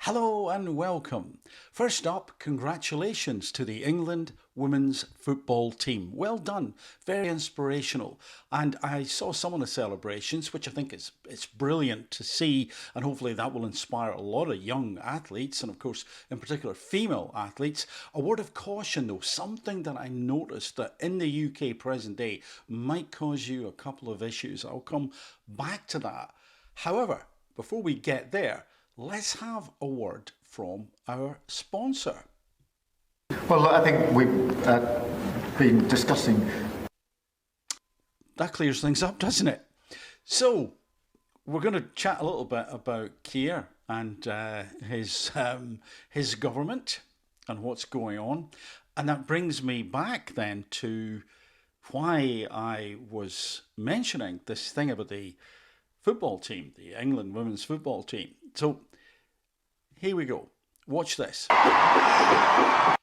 Hello and welcome. First up, congratulations to the England women's football team. Well done, very inspirational. And I saw some of the celebrations, which I think is it's brilliant to see, and hopefully that will inspire a lot of young athletes, and of course, in particular, female athletes. A word of caution though, something that I noticed that in the UK present day might cause you a couple of issues. I'll come back to that. However, before we get there, let's have a word from our sponsor. Well, I think we've been discussing. That clears things up, doesn't it? So, we're going to chat a little bit about Keir and his government and what's going on. And that brings me back then to why I was mentioning this thing about the football team, the England women's football team. So here we go. Watch this. Now,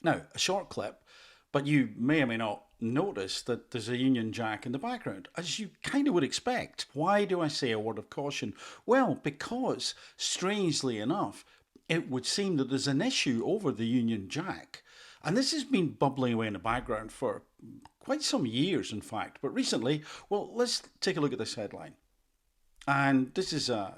a short clip, but you may or may not notice that there's a Union Jack in the background, as you kind of would expect. Why do I say a word of caution? Well, because, strangely enough, it would seem that there's an issue over the Union Jack. And this has been bubbling away in the background for quite some years, in fact. But recently, well, let's take a look at this headline. And this is a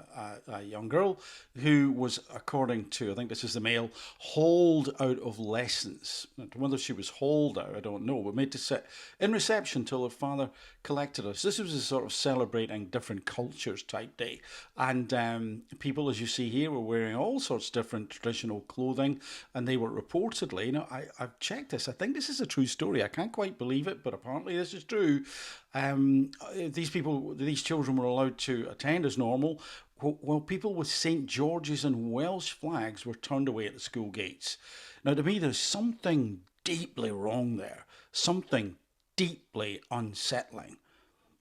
young girl who was, according to, I think this is the Mail, hauled out of lessons. Whether she was hauled out, I don't know, but made to sit in reception till her father collected us. This was a sort of celebrating different cultures type day. And people, as you see here, were wearing all sorts of different traditional clothing. And they were reportedly, I've checked this, I think this is a true story. I can't quite believe it, but apparently this is true. These children were allowed to attend as normal, while people with St. George's and Welsh flags were turned away at the school gates. Now, to me, there's something deeply wrong there, something deeply unsettling.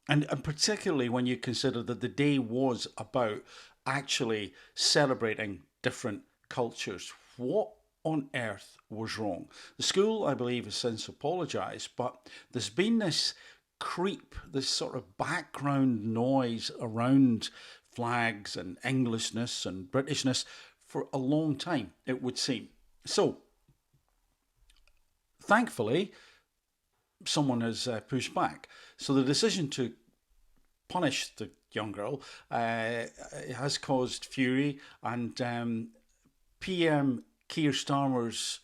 And particularly when you consider that the day was about actually celebrating different cultures. What on earth was wrong? The school, I believe, has since apologised, but there's been this creep, this sort of background noise around flags and Englishness and Britishness for a long time, it would seem. So, thankfully, someone has pushed back. So the decision to punish the young girl has caused fury, and PM Keir Starmer's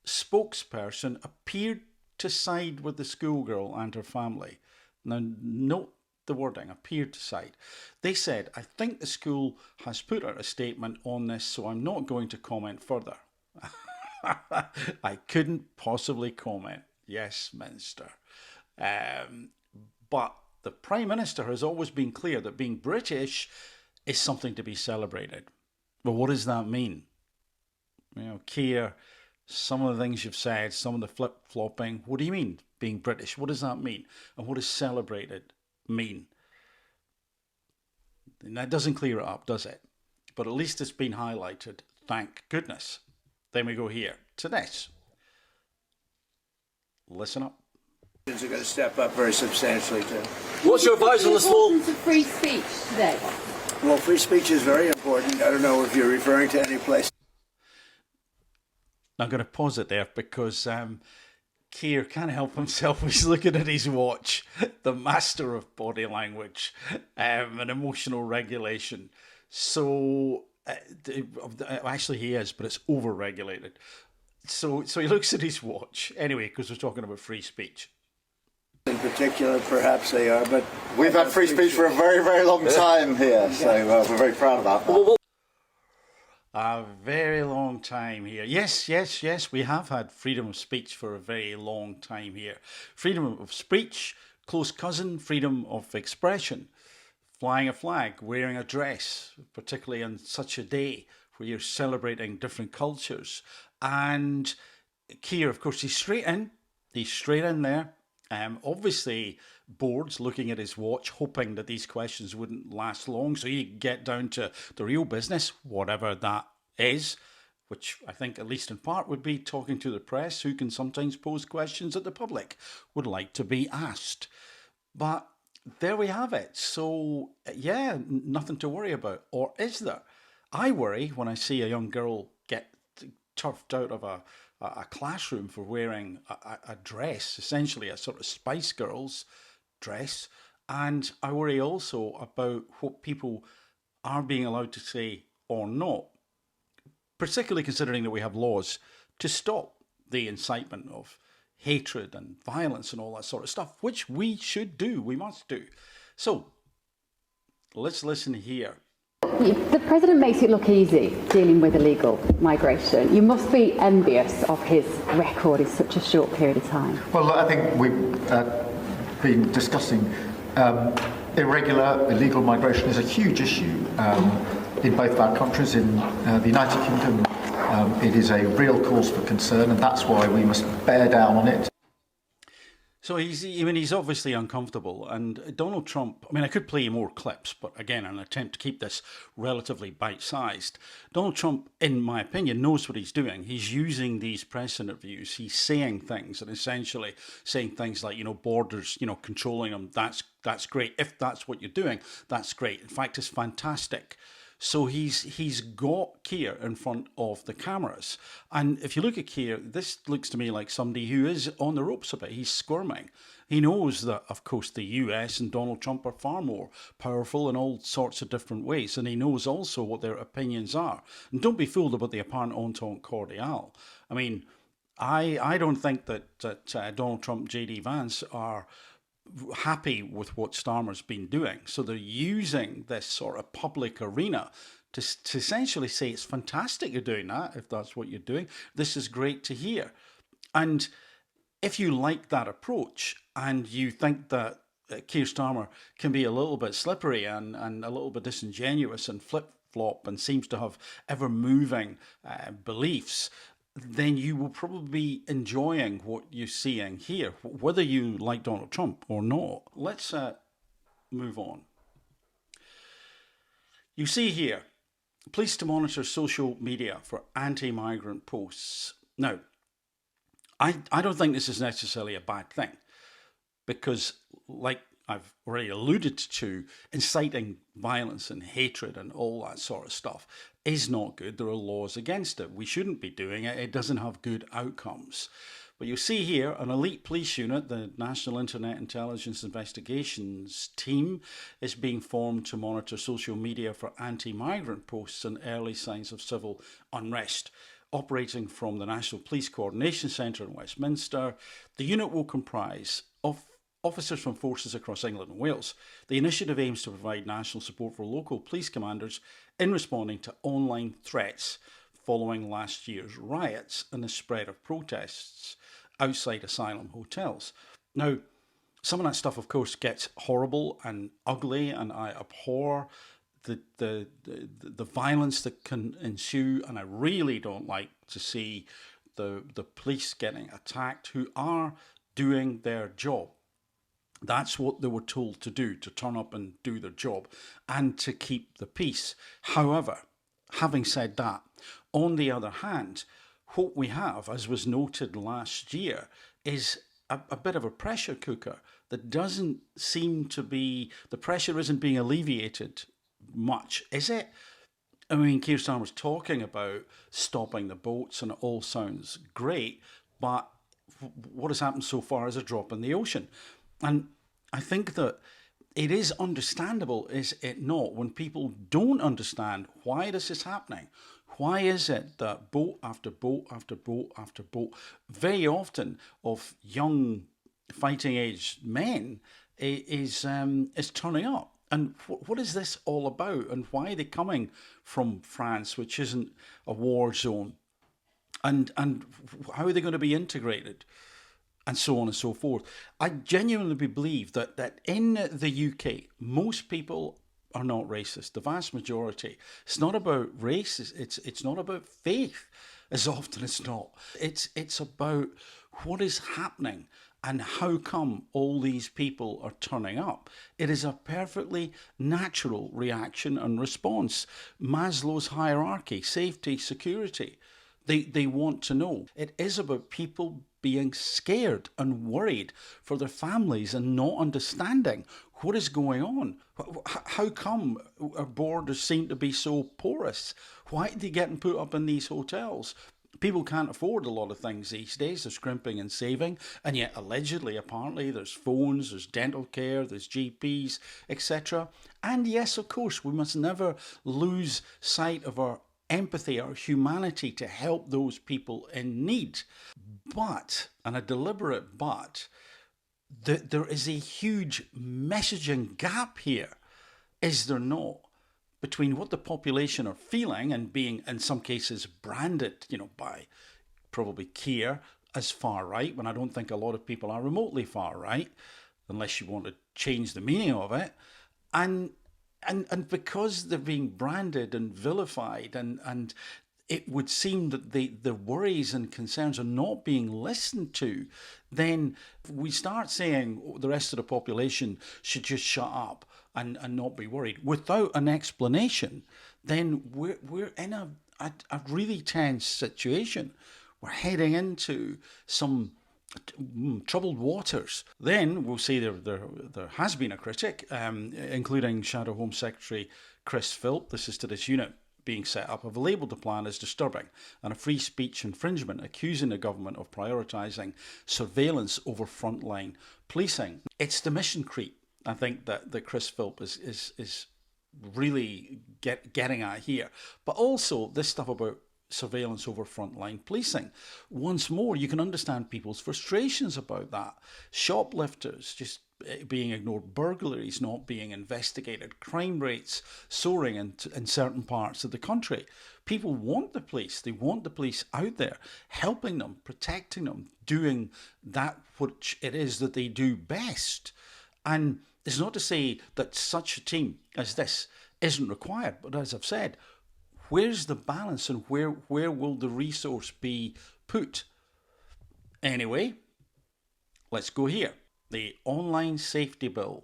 spokesperson appeared to side with the schoolgirl and her family. Now, note the wording, appeared to side. They said, I think the school has put out a statement on this, so I'm not going to comment further. I couldn't possibly comment. Yes, Minister. But the Prime Minister has always been clear that being British is something to be celebrated. But what does that mean? Keir, some of the things you've said, some of the flip-flopping, what do you mean, being British? What does that mean? And what does celebrated mean? And that doesn't clear it up, does it? But at least it's been highlighted, thank goodness. Then we go here to this. Listen up. Are going to step up very substantially too. What's your advice on the small? Importance of free speech today. Well, free speech is very important. I don't know if you're referring to any place. I'm going to pause it there because Keir can't help himself. He's looking at his watch, the master of body language and emotional regulation. So, actually he is, but it's over-regulated. So he looks at his watch. Anyway, because we're talking about free speech. In particular, perhaps they are, but We've had free speech for a very, very long time here, so we're very proud about that. A very long time here. Yes, we have had freedom of speech for a very long time here. Freedom of speech, close cousin, freedom of expression. Flying a flag, wearing a dress, particularly on such a day where you're celebrating different cultures. And Keir, of course, he's straight in there. Obviously, boards looking at his watch, hoping that these questions wouldn't last long, so you get down to the real business, whatever that is, which I think, at least in part, would be talking to the press, who can sometimes pose questions that the public would like to be asked. But there we have it. So, yeah, nothing to worry about. Or is there? I worry when I see a young girl get turfed out of a classroom for wearing a dress, essentially a sort of Spice Girls dress. And I worry also about what people are being allowed to say or not, particularly considering that we have laws to stop the incitement of hatred and violence and all that sort of stuff, which we should do, we must do. So let's listen here. The President makes it look easy dealing with illegal migration. You must be envious of his record in such a short period of time. Well, I think we've been discussing illegal migration is a huge issue in both of our countries. In the United Kingdom, it is a real cause for concern, and that's why we must bear down on it. So he's obviously uncomfortable, and Donald Trump, I could play more clips, but again, an attempt to keep this relatively bite-sized. Donald Trump, in my opinion, knows what he's doing. He's using these press interviews. He's saying things, and essentially saying things like, borders, controlling them, that's great. If that's what you're doing, that's great. In fact, it's fantastic. So he's got Keir in front of the cameras. And if you look at Keir, this looks to me like somebody who is on the ropes a bit. He's squirming. He knows that, of course, the US and Donald Trump are far more powerful in all sorts of different ways. And he knows also what their opinions are. And don't be fooled about the apparent entente cordiale. I don't think that Donald Trump, J.D. Vance are happy with what Starmer's been doing. So they're using this sort of public arena to essentially say it's fantastic you're doing that, if that's what you're doing. This is great to hear. And if you like that approach and you think that Keir Starmer can be a little bit slippery and a little bit disingenuous and flip-flop and seems to have ever-moving beliefs, then you will probably be enjoying what you're seeing here, whether you like Donald Trump or not. Let's move on. You see here, police to monitor social media for anti-migrant posts. Now, I don't think this is necessarily a bad thing, because like I've already alluded to, inciting violence and hatred and all that sort of stuff is not good. There are laws against it. We shouldn't be doing it. It doesn't have good outcomes. But you see here, an elite police unit, the National Internet Intelligence Investigations Team, is being formed to monitor social media for anti-migrant posts and early signs of civil unrest. Operating from the National Police Coordination Centre in Westminster, the unit will comprise of officers from forces across England and Wales. The initiative aims to provide national support for local police commanders in responding to online threats following last year's riots and the spread of protests outside asylum hotels. Now, some of that stuff, of course, gets horrible and ugly, and I abhor the violence that can ensue, and I really don't like to see the police getting attacked who are doing their job. That's what they were told to do, to turn up and do their job and to keep the peace. However, having said that, on the other hand, what we have, as was noted last year, is a bit of a pressure cooker that doesn't seem to be, the pressure isn't being alleviated much, is it? Keir Starmer's talking about stopping the boats and it all sounds great, but what has happened so far is a drop in the ocean. And I think that it is understandable, is it not, when people don't understand why this is happening. Why is it that boat after boat after boat after boat, very often of young fighting age men, is turning up? And what is this all about? And why are they coming from France, which isn't a war zone? And how are they going to be integrated? And so on and so forth. I genuinely believe that in the UK, most people are not racist. The vast majority. It's not about race. It's not about faith. As often it's not. It's about what is happening and how come all these people are turning up. It is a perfectly natural reaction and response. Maslow's hierarchy, safety, security. They want to know. It is about people being scared and worried for their families and not understanding What is going on? How come our borders seem to be so porous? Why are they getting put up in these hotels? People can't afford a lot of things these days. They're scrimping and saving, and yet allegedly, apparently, there's phones, there's dental care, there's GPs, etc. And yes, of course, we must never lose sight of our empathy, our humanity to help those people in need. But, and a deliberate but, there is a huge messaging gap here, is there not, between what the population are feeling and being, in some cases, branded, by probably Keir as far right, when I don't think a lot of people are remotely far right, unless you want to change the meaning of it, and because they're being branded and vilified, and it would seem that the worries and concerns are not being listened to, then we start saying the rest of the population should just shut up and not be worried without an explanation, then we're in a really tense situation. We're heading into some troubled waters. Then we'll see there has been a critic, including Shadow Home Secretary Chris Philp. This is to this unit being set up, have labelled the plan as disturbing and a free speech infringement, accusing the government of prioritising surveillance over frontline policing. It's the mission creep, I think, that Chris Philp is really getting at here. But also this stuff about surveillance over frontline policing. Once more, you can understand people's frustrations about that. Shoplifters just being ignored, burglaries not being investigated, crime rates soaring in certain parts of the country. People want the police. They want the police out there, helping them, protecting them, doing that which it is that they do best. And it's not to say that such a team as this isn't required, but as I've said, where's the balance and where will the resource be put? Anyway, let's go here. The Online Safety Bill,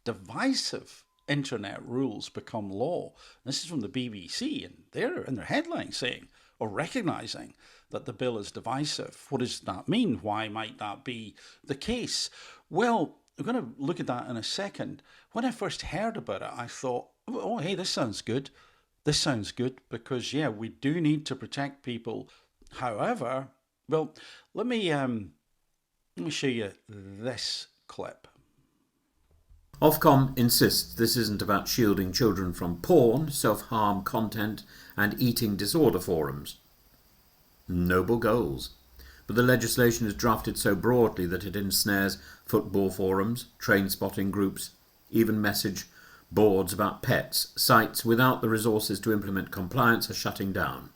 divisive internet rules become law. This is from the BBC, and they're in their headline saying, or recognising, that the bill is divisive. What does that mean? Why might that be the case? Well, we're going to look at that in a second. When I first heard about it, I thought, oh, hey, this sounds good. This sounds good because, yeah, we do need to protect people. However, well, let me show you this clip. Ofcom insists this isn't about shielding children from porn, self-harm content and eating disorder forums. Noble goals. But the legislation is drafted so broadly that it ensnares football forums, train spotting groups, even message boards about pets. Sites without the resources to implement compliance are shutting down.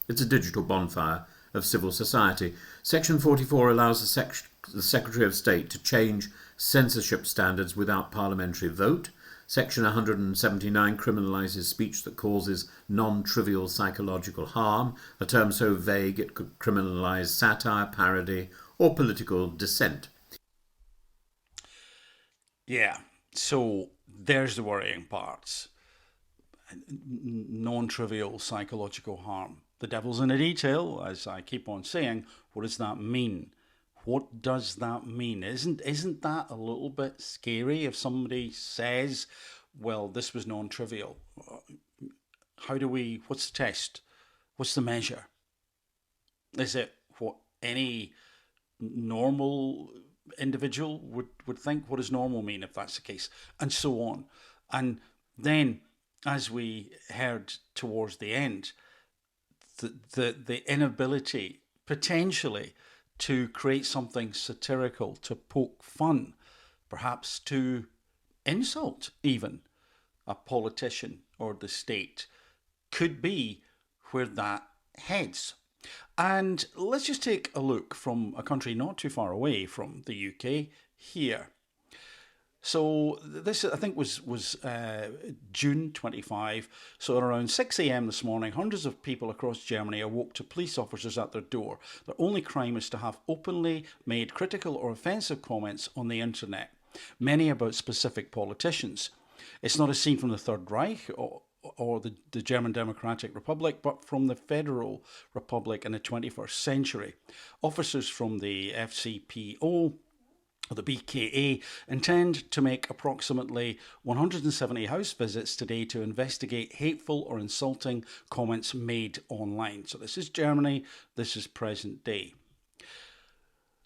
It's a digital bonfire of civil society. Section 44 allows the Secretary of State to change censorship standards without parliamentary vote. Section 179 criminalises speech that causes non-trivial psychological harm, a term so vague it could criminalise satire, parody, or political dissent. Yeah, so there's the worrying parts. Non-trivial psychological harm. The devil's in the detail, as I keep on saying. What does that mean? What does that mean? Isn't that a little bit scary if somebody says, well, this was non-trivial? What's the test? What's the measure? Is it what any normal individual would think? What does normal mean if that's the case? And so on. And then, as we heard towards the end, the inability, potentially, to create something satirical, to poke fun, perhaps to insult even a politician or the state, could be where that heads. And let's just take a look from a country not too far away from the UK here. So this, I think, was June 25. So at around 6 a.m. this morning, hundreds of people across Germany awoke to police officers at their door. Their only crime is to have openly made critical or offensive comments on the internet, many about specific politicians. It's not a scene from the Third Reich or the German Democratic Republic, but from the Federal Republic in the 21st century. Officers from the FCPO the BKA, intend to make approximately 170 house visits today to investigate hateful or insulting comments made online. So this is Germany, this is present day.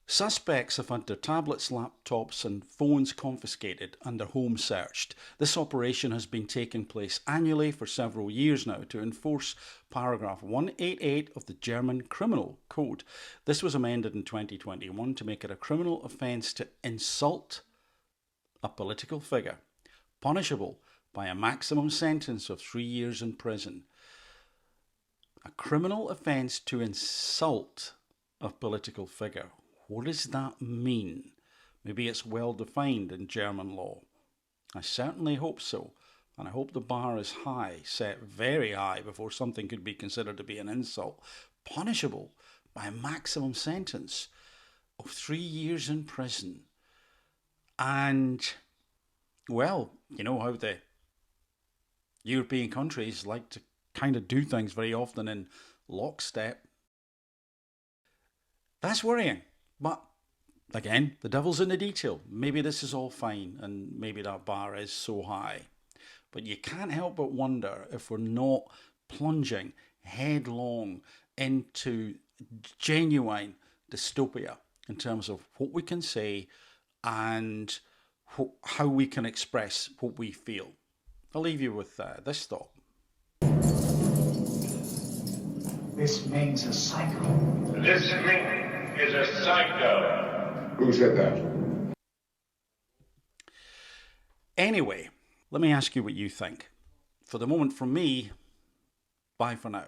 Suspects have had their tablets, laptops and phones confiscated and their homes searched. This operation has been taking place annually for several years now to enforce paragraph 188 of the German Criminal Code. This was amended in 2021 to make it a criminal offence to insult a political figure, punishable by a maximum sentence of 3 years in prison. A criminal offence to insult a political figure. What does that mean? Maybe it's well defined in German law. I certainly hope so. And I hope the bar is high, set very high, before something could be considered to be an insult. Punishable by a maximum sentence of 3 years in prison. And, well, you know how the European countries like to kind of do things very often in lockstep. That's worrying. But, again, the devil's in the detail. Maybe this is all fine and maybe that bar is so high. But you can't help but wonder if we're not plunging headlong into genuine dystopia in terms of what we can say and how we can express what we feel. I'll leave you with this thought. This means a psycho. This mink is a psycho. Who said that? Anyway, let me ask you what you think. For the moment, from me, bye for now.